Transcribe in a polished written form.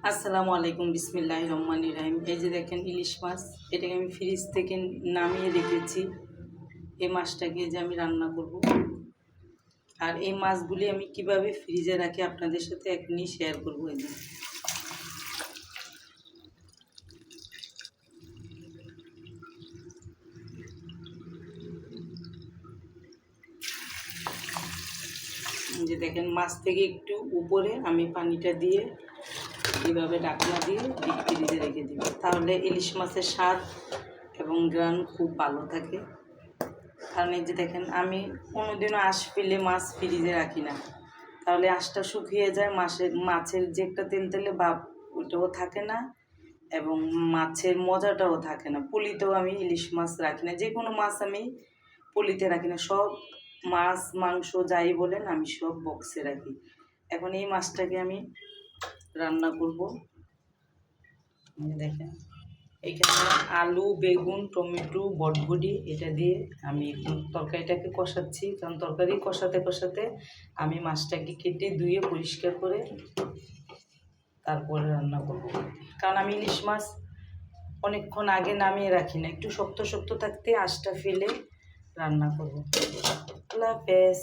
আসসালামু আলাইকুম, বিসমিল্লাহির রহমানির রহিম। এই যে দেখেন ইলিশ মাছ, এটাকে আমি ফ্রিজ থেকে নামিয়ে রেখেছি। এই মাছটাকে যে আমি রান্না করব, আর এই মাছগুলি আমি কিভাবে ফ্রিজে রাখি আপনাদের সাথে এখনই শেয়ার করব। এই যে দেখেন, মাছ থেকে একটু উপরে আমি পানিটা দিয়ে এইভাবে ঢাকনা দিয়ে ডিপ ফ্রিজে রেখে দিব, তাহলে ইলিশ মাছের স্বাদ এবং গ্রান খুব ভালো থাকে। কারণ এই যে দেখেন, আমি কোনোদিনও আঁশ ফেলে মাছ ফ্রিজে রাখি না, তাহলে আঁশটা শুকিয়ে যায়, মাছের যে একটা তেলতেলে ভাব ওইটাও থাকে না এবং মাছের মজাটাও থাকে না। পলিতেও আমি ইলিশ মাছ রাখি না, যে কোনো মাছ আমি পলিতে রাখি না, সব মাছ মাংস যাই বলেন আমি সব বক্সে রাখি। এখন এই মাছটাকে আমি রান্না করব। দেখেন, এখানে আলু, বেগুন, টমেটো, বটবডি এটা দিয়ে আমি তরকারিটাকে কষাচ্ছি, কারণ তরকারি কষাতে কষাতে আমি মাছটাকে কেটে ধুয়ে পরিষ্কার করে তারপরে রান্না করব। কারণ আমি ইলিশ মাছ অনেকক্ষণ আগে নামিয়ে রাখি না, একটু শক্ত শক্ত থাকতে আঁশটা ফেলে রান্না করব। আল্লাহ হাফেজ।